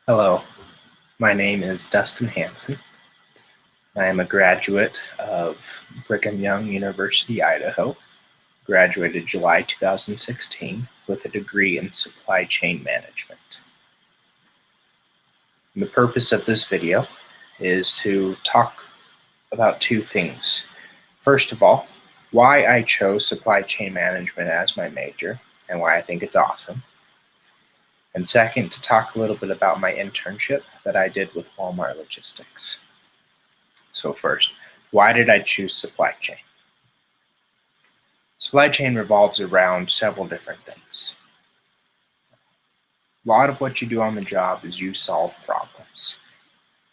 Hello, my name is Dustin Hansen. I am a graduate of Brigham Young University, Idaho. Graduated July 2016 with a degree in supply chain management. And the purpose of this video is to talk about two things. First of all, why I chose supply chain management as my major and why I think it's awesome. And second, to talk a little bit about my internship that I did with Walmart Logistics. So first, why did I choose supply chain? Supply chain revolves around several different things. A lot of what you do on the job is you solve problems.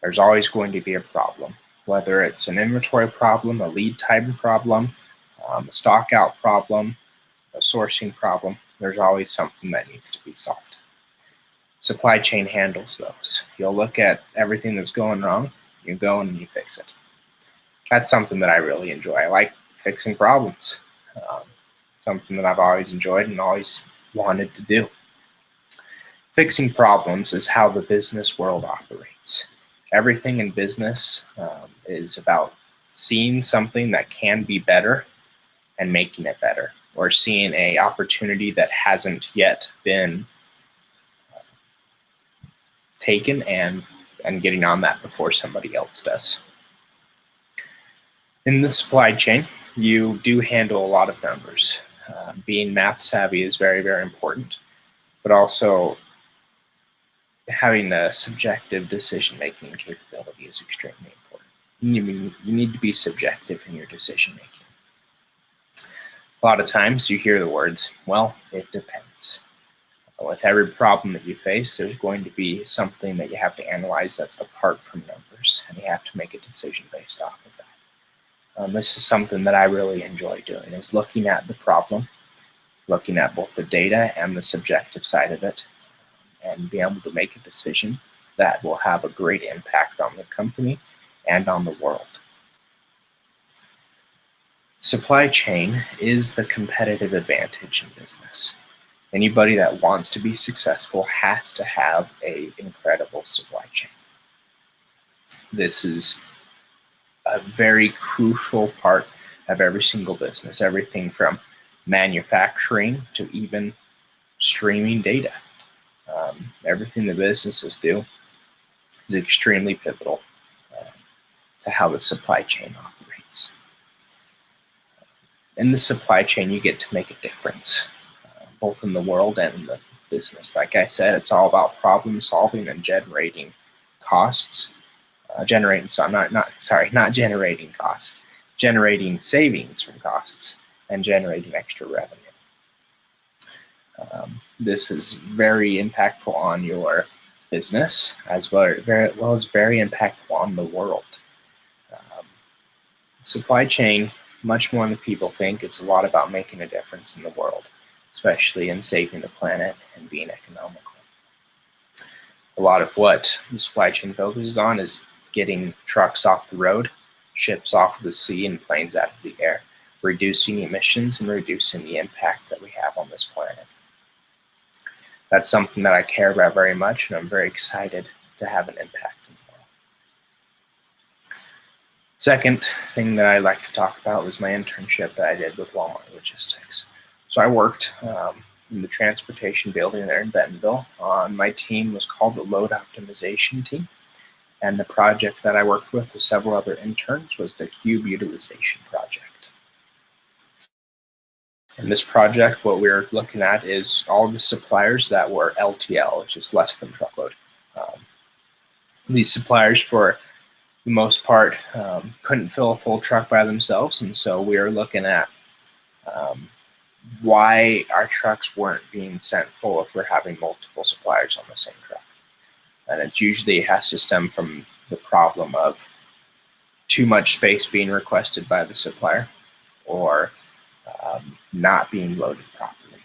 There's always going to be a problem, whether it's an inventory problem, a lead time problem, a stock out problem, a sourcing problem. There's always something that needs to be solved. Supply chain handles those. You'll look at everything that's going wrong, you go and you fix it. That's something that I really enjoy. I like fixing problems. Something that I've always enjoyed and always wanted to do. Fixing problems is how the business world operates. Everything in business is about seeing something that can be better and making it better, or seeing an opportunity that hasn't yet been taken and getting on that before somebody else does. In the supply chain, you do handle a lot of numbers. Being math savvy is very, very important, but also having a subjective decision-making capability is extremely important. You need to be subjective in your decision-making. A lot of times you hear the words, well, it depends. With every problem that you face, there's going to be something that you have to analyze that's apart from numbers, and you have to make a decision based off of that. This is something that I really enjoy doing, is looking at the problem, looking at both the data and the subjective side of it, and being able to make a decision that will have a great impact on the company and on the world. Supply chain is the competitive advantage in business. Anybody that wants to be successful has to have an incredible supply chain. This is a very crucial part of every single business, everything from manufacturing to even streaming data. Everything the businesses do is extremely pivotal to how the supply chain operates. In the supply chain, you get to make a difference, both in the world and in the business. Like I said, it's all about problem solving and generating costs. Not generating costs, generating savings from costs and generating extra revenue. This is very impactful on your business as well as very impactful on the world. Supply chain, much more than people think, it's a lot about making a difference in the world, especially in saving the planet and being economical. A lot of what the supply chain focuses on is getting trucks off the road, ships off of the sea, and planes out of the air, reducing emissions and reducing the impact that we have on this planet. That's something that I care about very much, and I'm very excited to have an impact in the world. Second thing that I'd like to talk about was my internship that I did with Walmart Logistics. So I worked in the transportation building there in Bentonville. My team was called the Load Optimization Team, and the project that I worked with several other interns was the Cube Utilization Project. In this project, what we're looking at is all the suppliers that were LTL, which is less than truckload. These suppliers, for the most part, couldn't fill a full truck by themselves, and so we were looking at why our trucks weren't being sent full if we're having multiple suppliers on the same truck. And it usually has to stem from the problem of too much space being requested by the supplier or not being loaded properly.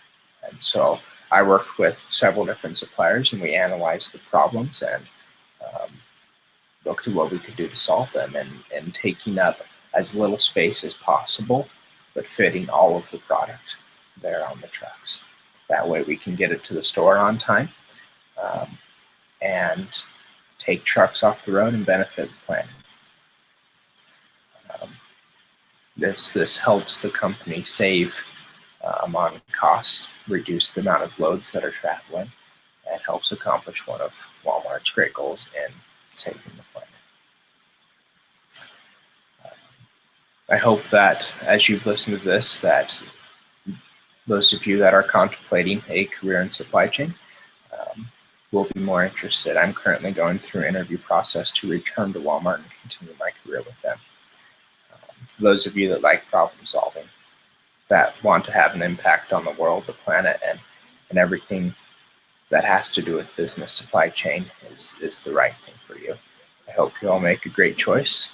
And so I worked with several different suppliers, and we analyzed the problems and looked at what we could do to solve them, and taking up as little space as possible, but fitting all of the product there on the trucks. That way we can get it to the store on time, and take trucks off the road and benefit the planet. This helps the company save on costs, reduce the amount of loads that are traveling, and helps accomplish one of Walmart's great goals in saving the planet. I hope that as you've listened to this, that those of you that are contemplating a career in supply chain will be more interested. I'm currently going through an interview process to return to Walmart and continue my career with them. For those of you that like problem solving, that want to have an impact on the world, the planet, and everything that has to do with business supply chain is the right thing for you. I hope you all make a great choice.